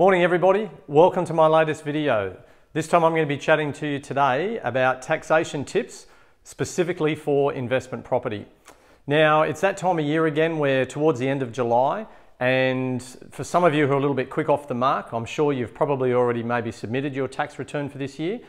Morning everybody, welcome to my latest video. This time I'm going to be chatting to you today about taxation tips specifically for investment property. Now it's that time of year again where towards the end of July, and for some of you who are a little bit quick off the mark, I'm sure you've probably already maybe submitted your tax return for this year.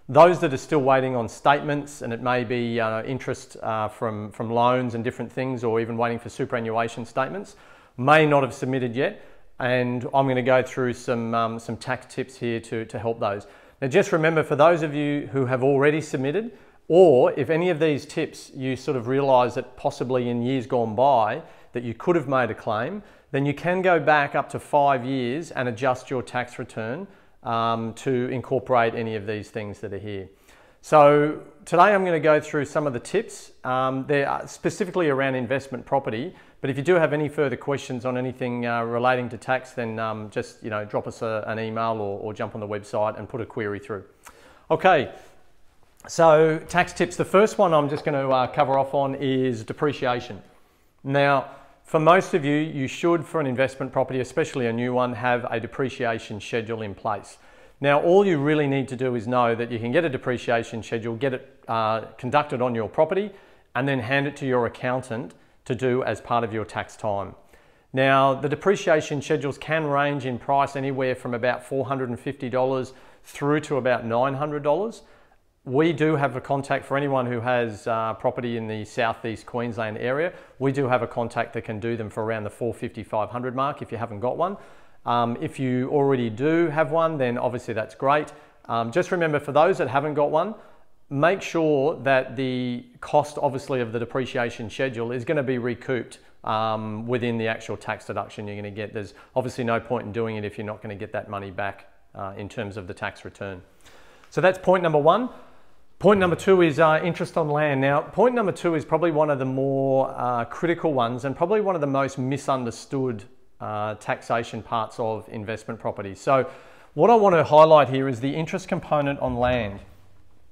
Those that are still waiting on statements, and it may be interest from loans and different things, or even waiting for superannuation statements, may not have submitted yet. And I'm going to go through some tax tips here to help those. Now just remember, for those of you who have already submitted, or if any of these tips you sort of realise that possibly in years gone by that you could have made a claim, then you can go back up to 5 years and adjust your tax return to incorporate any of these things that are here. So today I'm going to go through some of the tips. They're specifically around investment property, but if you do have any further questions on anything relating to tax, then just drop us an email or jump on the website and put a query through. Okay, so tax tips. The first one I'm just going to cover off on is depreciation. Now, for most of you, you should, for an investment property, especially a new one, have a depreciation schedule in place. Now, all you really need to do is know that you can get a depreciation schedule, get it conducted on your property, and then hand it to your accountant to do as part of your tax time. Now, the depreciation schedules can range in price anywhere from about $450 through to about $900. We do have a contact for anyone who has property in the southeast Queensland area. We do have a contact that can do them for around the $450, $500 mark if you haven't got one. If you already do have one, then obviously that's great. Just remember, for those that haven't got one, make sure that the cost, obviously, of the depreciation schedule is going to be recouped within the actual tax deduction you're going to get. There's obviously no point in doing it if you're not going to get that money back in terms of the tax return. So that's point number one. Point number two is interest on land. Now, point number two is probably one of the more critical ones and probably one of the most misunderstood taxation parts of investment property. So what I want to highlight here is the interest component on land.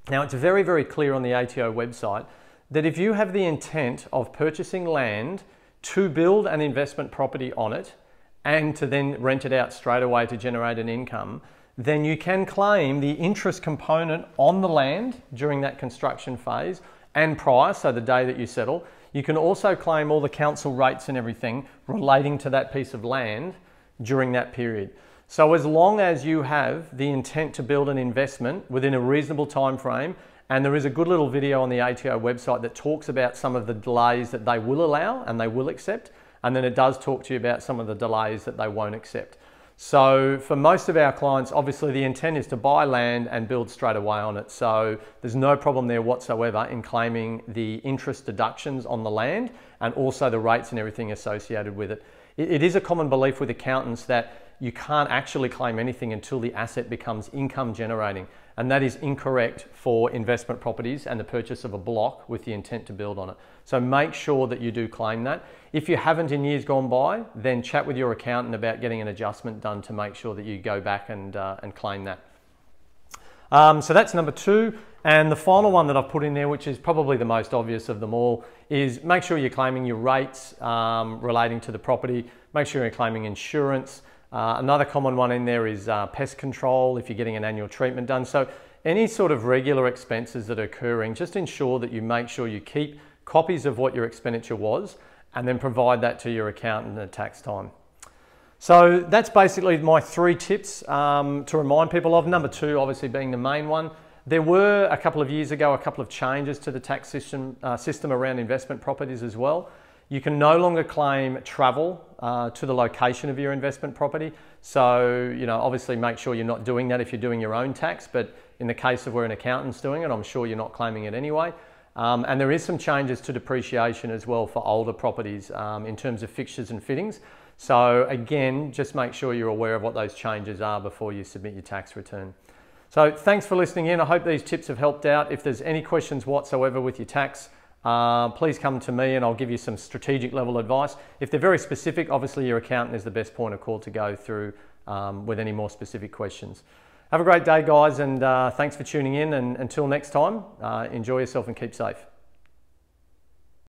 Now, it's very, very clear on the ATO website that if you have the intent of purchasing land to build an investment property on it and to then rent it out straight away to generate an income, then you can claim the interest component on the land during that construction phase and prior, so the day that you settle. You can also claim all the council rates and everything relating to that piece of land during that period. So as long as you have the intent to build an investment within a reasonable time frame, and there is a good little video on the ATO website that talks about some of the delays that they will allow and they will accept, and then it does talk to you about some of the delays that they won't accept. So for most of our clients, obviously the intent is to buy land and build straight away on it. So there's no problem there whatsoever in claiming the interest deductions on the land and also the rates and everything associated with it. It is a common belief with accountants that you can't actually claim anything until the asset becomes income generating. And that is incorrect for investment properties and the purchase of a block with the intent to build on it. So make sure that you do claim that. If you haven't in years gone by, then chat with your accountant about getting an adjustment done to make sure that you go back and claim that. So that's number two. And the final one that I've put in there, which is probably the most obvious of them all, is make sure you're claiming your rates relating to the property. Make sure you're claiming insurance. Another common one in there is pest control if you're getting an annual treatment done. So any sort of regular expenses that are occurring, just ensure that you make sure you keep copies of what your expenditure was and then provide that to your accountant at tax time. So that's basically my three tips to remind people of. Number two, obviously, being the main one. There were a couple of years ago a couple of changes to the tax system around investment properties as well. You can no longer claim travel to the location of your investment property. So, obviously make sure you're not doing that if you're doing your own tax, but in the case of where an accountant's doing it, I'm sure you're not claiming it anyway. And there is some changes to depreciation as well for older properties in terms of fixtures and fittings. So again, just make sure you're aware of what those changes are before you submit your tax return. So thanks for listening in. I hope these tips have helped out. If there's any questions whatsoever with your tax, please come to me and I'll give you some strategic level advice. If they're very specific, obviously your accountant is the best point of call to go through with any more specific questions. Have a great day, guys, and thanks for tuning in. And until next time, enjoy yourself and keep safe.